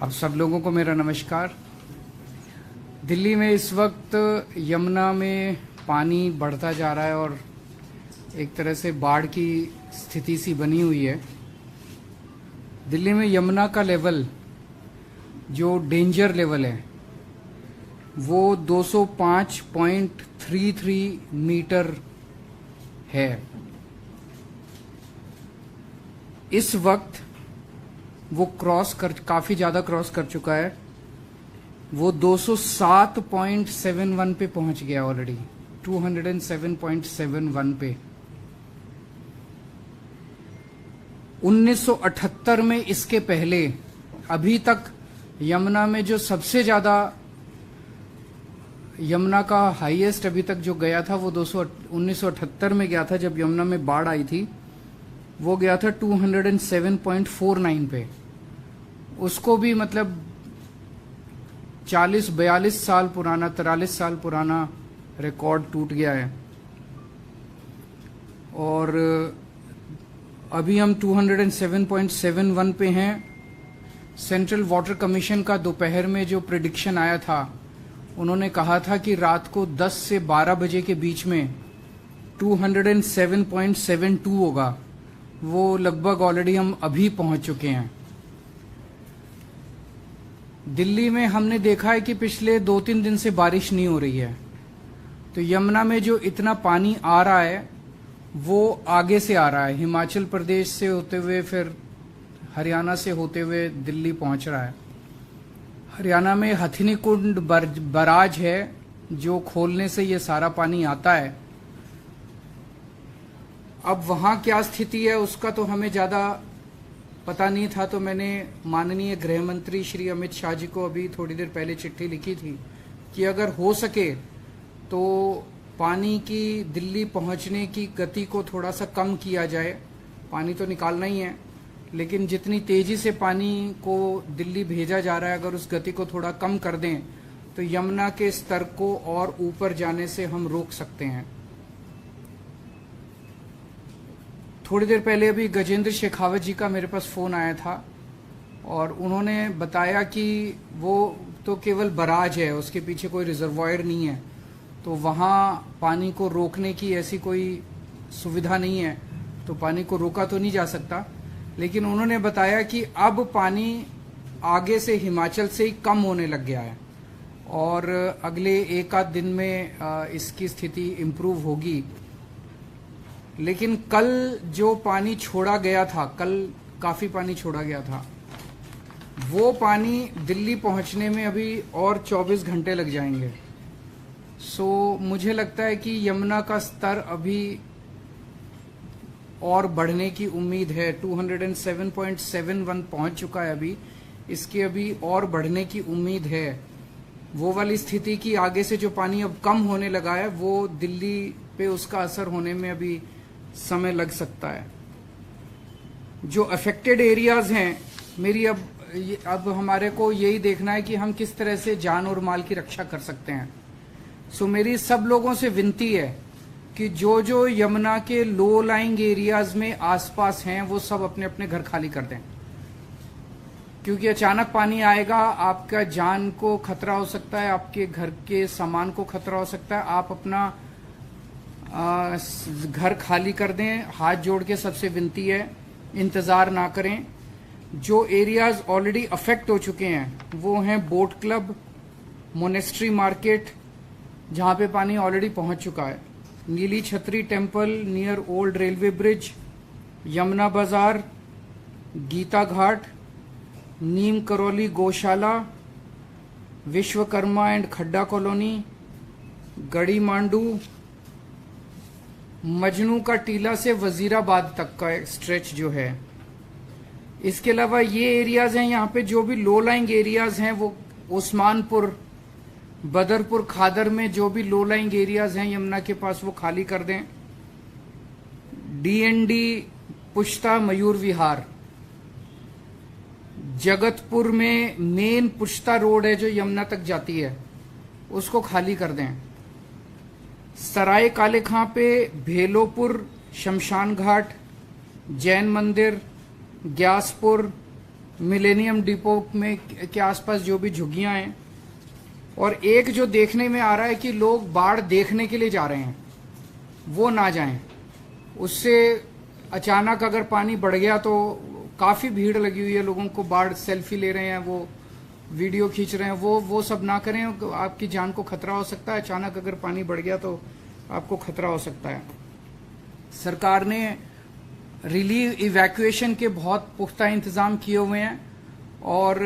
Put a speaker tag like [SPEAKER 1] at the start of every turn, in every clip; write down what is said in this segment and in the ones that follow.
[SPEAKER 1] आप सब लोगों को मेरा नमस्कार। दिल्ली में इस वक्त यमुना में पानी बढ़ता जा रहा है और एक तरह से बाढ़ की स्थिति सी बनी हुई है। दिल्ली में यमुना का लेवल जो डेंजर लेवल है वो 205.33 मीटर है। इस वक्त वो काफी ज्यादा क्रॉस कर चुका है। वो 207.71 पे पहुंच गया ऑलरेडी, 207.71 पे। 1978 में इसके पहले अभी तक यमुना में जो सबसे ज्यादा यमुना का हाईएस्ट अभी तक जो गया था वो 1978 में गया था, जब यमुना में बाढ़ आई थी। वो गया था 207.49 पे। उसको भी मतलब 40-42 साल पुराना, 43 साल पुराना रिकॉर्ड टूट गया है। और अभी हम 207.71 पे हैं। सेंट्रल वाटर कमीशन का दोपहर में जो प्रेडिक्शन आया था, उन्होंने कहा था कि रात को 10 से 12 बजे के बीच में 207.72 होगा। वो लगभग ऑलरेडी हम अभी पहुंच चुके हैं। दिल्ली में हमने देखा है कि पिछले 2-3 दिन से बारिश नहीं हो रही है, तो यमुना में जो इतना पानी आ रहा है वो आगे से आ रहा है, हिमाचल प्रदेश से होते हुए फिर हरियाणा से होते हुए दिल्ली पहुंच रहा है। हरियाणा में हथिनी कुंड बराज है जो खोलने से ये सारा पानी आता है। अब वहां क्या स्थिति है उसका तो हमें ज्यादा पता नहीं था, तो मैंने माननीय गृह मंत्री श्री अमित शाह जी को अभी थोड़ी देर पहले चिट्ठी लिखी थी कि अगर हो सके तो पानी की दिल्ली पहुंचने की गति को थोड़ा सा कम किया जाए। पानी तो निकालना ही है, लेकिन जितनी तेजी से पानी को दिल्ली भेजा जा रहा है, अगर उस गति को थोड़ा कम कर दें तो यमुना के स्तर को और ऊपर जाने से हम रोक सकते हैं। थोड़ी देर पहले अभी गजेंद्र शेखावत जी का मेरे पास फोन आया था और उन्होंने बताया कि वो तो केवल बराज है, उसके पीछे कोई रिजर्वायर नहीं है, तो वहां पानी को रोकने की ऐसी कोई सुविधा नहीं है, तो पानी को रोका तो नहीं जा सकता। लेकिन उन्होंने बताया कि अब पानी आगे से हिमाचल से ही कम होने लग गया है और अगले 1-8 दिन में इसकी स्थिति इम्प्रूव होगी। लेकिन कल जो पानी छोड़ा गया था, कल काफी पानी छोड़ा गया था, वो पानी दिल्ली पहुंचने में अभी और 24 घंटे लग जाएंगे। सो मुझे लगता है कि यमुना का स्तर अभी और बढ़ने की उम्मीद है। 207.71 पहुंच चुका है अभी, इसके अभी और बढ़ने की उम्मीद है। वो वाली स्थिति की आगे से जो पानी अब कम होने लगा है वो दिल्ली पे उसका असर होने में अभी समय लग सकता है। जो अफेक्टेड एरियाज हैं, मेरी अब हमारे को यही देखना है कि हम किस तरह से जान और माल की रक्षा कर सकते हैं। सो मेरी सब लोगों से विनती है कि जो जो यमुना के लो लाइंग एरियाज में आसपास हैं वो सब अपने अपने घर खाली कर दें, क्योंकि अचानक पानी आएगा, आपका जान को खतरा हो सकता है, आपके घर के सामान को खतरा हो सकता है। आप अपना घर खाली कर दें। हाथ जोड़ के सबसे विनती है, इंतजार ना करें। जो एरियाज ऑलरेडी अफेक्ट हो चुके हैं वो हैं बोट क्लब, मोनेस्ट्री मार्केट जहां पे पानी ऑलरेडी पहुंच चुका है, नीली छतरी temple near old railway bridge, Yamuna बाजार, गीता घाट, नीम करौली गौशाला, विश्वकर्मा एंड खड्डा कॉलोनी, गड़ी मांडू, मजनू का टीला से वजीराबाद तक का स्ट्रेच जो है। इसके अलावा ये एरियाज हैं, यहाँ पे जो भी लो लाइंग एरियाज हैं वो उस्मानपुर, बदरपुर, खादर में जो भी लो लाइंग एरियाज हैं यमुना के पास वो खाली कर दें। डीएनडी पुश्ता मयूर विहार, जगतपुर में मेन पुश्ता रोड है जो यमुना तक जाती है, उसको खाली कर दें। सराय काले खां पे भेलोपुर, शमशान घाट, जैन मंदिर, ग्यासपुर, मिलेनियम डिपो में के आसपास जो भी झुग्गियां हैं, और एक जो देखने में आ रहा है कि लोग बाढ़ देखने के लिए जा रहे हैं, वो ना जाएं। उससे अचानक अगर पानी बढ़ गया तो काफी भीड़ लगी हुई है, लोगों को बाढ़ सेल्फी ले रहे हैं, वो वीडियो खींच रहे हैं, वो सब ना करें। आपकी जान को खतरा हो सकता है। अचानक अगर पानी बढ़ गया तो आपको खतरा हो सकता है। सरकार ने रिलीफ इवैक्यूएशन के बहुत पुख्ता इंतजाम किए हुए हैं, और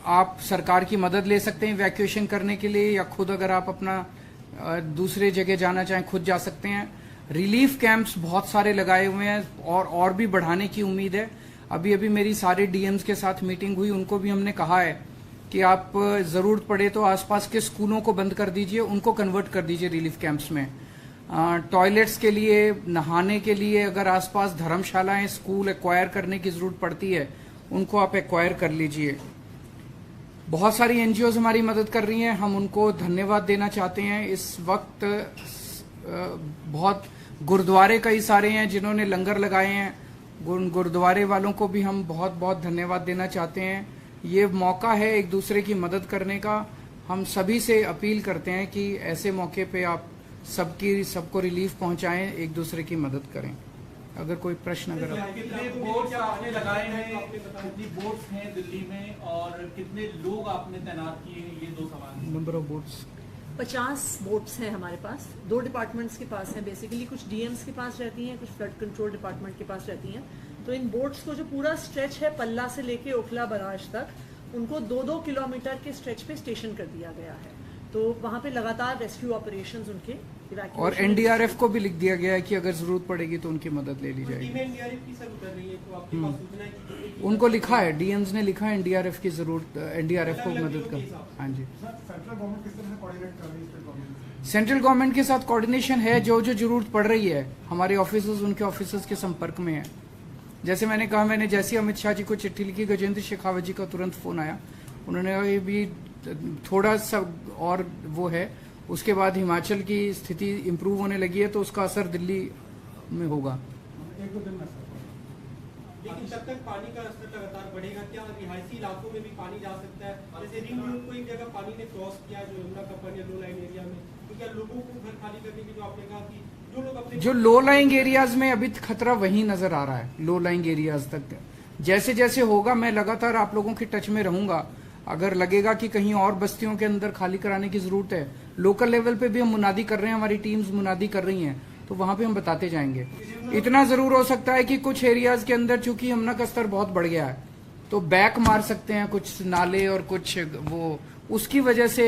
[SPEAKER 1] आप सरकार की मदद ले सकते हैं इवैक्यूएशन करने के लिए, या खुद अगर आप अपना दूसरे जगह जाना चाहें खुद जा सकते हैं। रिलीफ कैंप्स बहुत सारे लगाए हुए हैं और भी बढ़ाने की उम्मीद है। अभी अभी मेरी सारे डीएम्स के साथ मीटिंग हुई, उनको भी हमने कहा है कि आप जरूरत पड़े तो आसपास के स्कूलों को बंद कर दीजिए, उनको कन्वर्ट कर दीजिए रिलीफ कैंप्स में। टॉयलेट्स के लिए, नहाने के लिए अगर आसपास धर्मशालाएं, स्कूल एक्वायर करने की जरूरत पड़ती है, उनको आप एक्वायर कर लीजिए। बहुत सारी एनजीओज हमारी मदद कर रही हैं, हम उनको धन्यवाद देना चाहते हैं। इस वक्त बहुत गुरुद्वारे कई सारे हैं जिन्होंने लंगर लगाए हैं, गुरुद्वारे वालों को भी हम बहुत बहुत धन्यवाद देना चाहते हैं। ये मौका है एक दूसरे की मदद करने का। हम सभी से अपील करते हैं कि ऐसे मौके पे आप सबको रिलीफ पहुंचाएं, एक दूसरे की मदद करें। अगर कोई प्रश्न अगर
[SPEAKER 2] कितने बोट्स आपने लगाए हैं, कितनी बोट्स हैं दिल्ली में, और कितने लोग आपने तैनात किए हैं, ये 2 सवाल।
[SPEAKER 1] नंबर ऑफ बोट्स
[SPEAKER 3] 50 बोट्स हैं हमारे पास, 2 डिपार्टमेंट्स के पास हैं। बेसिकली कुछ डीएम्स के पास रहती हैं, कुछ फ्लड कंट्रोल डिपार्टमेंट के पास रहती हैं। तो इन बोट्स को जो पूरा स्ट्रेच है पल्ला से लेके ओखला बराज तक, उनको 2-2 किलोमीटर के स्ट्रेच पे स्टेशन कर दिया गया है। तो वहां पे लगातार रेस्क्यू ऑपरेशंस उनके,
[SPEAKER 1] और एनडीआरएफ को भी लिख दिया गया है कि अगर जरूरत पड़ेगी तो उनकी मदद ले ली जाएगी। उनको लिखा है, डीएम्स ने लिखा है एनडीआरएफ की जरूरत, एनडीआरएफ को मदद कर। हाँ जी, सेंट्रल गवर्नमेंट के साथ कोऑर्डिनेशन है। जो जरूरत पड़ रही है, हमारे ऑफिसर्स उनके ऑफिसर्स के संपर्क में है। जैसे मैंने कहा, मैंने जैसे अमित शाह जी को चिट्ठी लिखी, गजेंद्र शेखावत जी का तुरंत फोन आया। उन्होंने भी थोड़ा सा और वो है, उसके बाद हिमाचल की स्थिति इंप्रूव होने लगी है तो उसका असर दिल्ली में होगा।
[SPEAKER 4] लेकिन जब तक पानी का स्तर लगातार बढ़ेगा, क्या रिहायशी इलाकों में भी पानी जा सकता है? जैसे रिंग रोड को एक जगह पानी ने क्रॉस किया, जो यमुना कपन या लो लाइन एरिया में, तो क्या लोगों को घर खाली करने की, जो आपने कहा कि जो लोग अपने
[SPEAKER 1] जो लो लाइंग एरियाज में अभी खतरा वही नजर आ रहा है, लो लाइंग एरियाज तक। जैसे जैसे होगा मैं लगातार आप लोगों के टच में रहूंगा। अगर लगेगा कि कहीं और बस्तियों के अंदर खाली कराने की जरूरत है, लोकल लेवल पे भी हम मुनादी कर रहे हैं, हमारी टीम्स मुनादी कर रही हैं, तो वहां पे हम बताते जाएंगे। इतना जरूर हो सकता है कि कुछ एरियाज के अंदर चूंकि यमुना का स्तर बहुत बढ़ गया है तो बैक मार सकते हैं कुछ नाले और कुछ वो, उसकी वजह से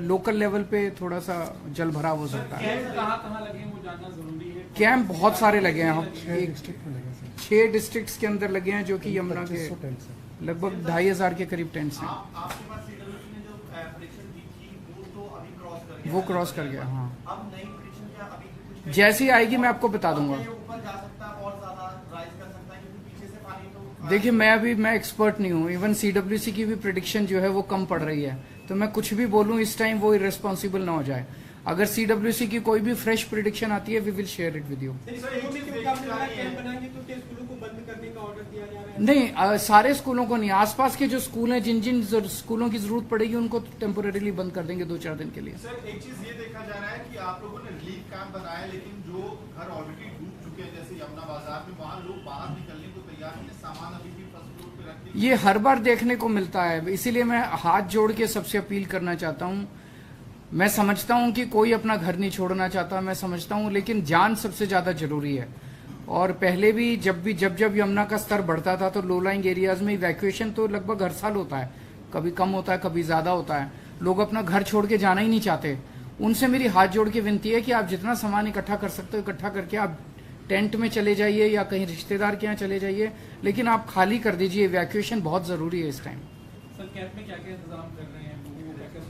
[SPEAKER 1] लोकल लेवल पे थोड़ा सा जल भराव हो सकता है।
[SPEAKER 2] कहाँ लगे वो जानना जरूरी है।
[SPEAKER 1] कैंप बहुत सारे लगे हैं, हम 6 डिस्ट्रिक्ट्स के अंदर लगे हैं, जो कि यमुना के लगभग 2500 के करीब टेंट्स हैं। वो क्रॉस कर गया। हाँ, जैसी आएगी मैं आपको बता दूंगा। देखिए, मैं एक्सपर्ट नहीं हूँ। इवन सीडब्ल्यूसी की भी प्रेडिक्शन जो है वो कम पड़ रही है, तो मैं कुछ भी बोलूँ इस टाइम वो इरेस्पॉन्सिबल ना हो जाए। अगर सीडब्ल्यूसी की कोई भी फ्रेश प्रेडिक्शन आती है, we will share it with you. नहीं, सारे स्कूलों को नहीं, आसपास के जो स्कूल हैं, जिन स्कूलों की जरूरत पड़ेगी उनको टेम्पोरेरीली बंद कर देंगे 2-4 दिन के लिए।
[SPEAKER 5] सर, एक चीज ये देखा जा रहा है कि आप लोगों ने रिलीफ कैंप बनाए, लेकिन जो घर ऑलरेडी डूब चुके हैं, जैसे यमुना बाजार में, वहाँ लोग बाहर निकलने को तैयार नहीं, सामान अभी भी फर्स्ट फ्लोर पे रख के।
[SPEAKER 1] ये हर बार देखने को मिलता है, इसीलिए मैं हाथ जोड़ के सबसे अपील करना चाहता हूँ। मैं समझता हूँ कि कोई अपना घर नहीं छोड़ना चाहता, मैं समझता हूँ, लेकिन जान सबसे ज्यादा जरूरी है। और पहले भी जब यमुना का स्तर बढ़ता था तो लो लाइंग एरियाज में इवैक्यूएशन तो लगभग हर साल होता है, कभी कम होता है, कभी ज्यादा होता है। लोग अपना घर छोड़ के जाना ही नहीं चाहते। उनसे मेरी हाथ जोड़ के विनती है कि आप जितना सामान इकट्ठा कर सकते हो इकट्ठा करके आप टेंट में चले जाइए या कहीं रिश्तेदार के यहाँ चले जाइए, लेकिन आप खाली कर दीजिए। इवैक्यूएशन बहुत जरूरी है इस टाइम।
[SPEAKER 2] सर, कैंप में क्या-क्या इंतजाम कर रहे हैं?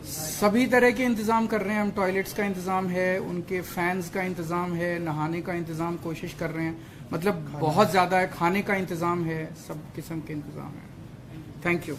[SPEAKER 1] सभी तरह के इंतजाम कर रहे हैं हम। टॉयलेट्स का इंतजाम है, उनके फैंस का इंतजाम है, नहाने का इंतजाम कोशिश कर रहे हैं, मतलब बहुत ज्यादा है, खाने का इंतजाम है, सब किस्म के इंतजाम है। Thank you.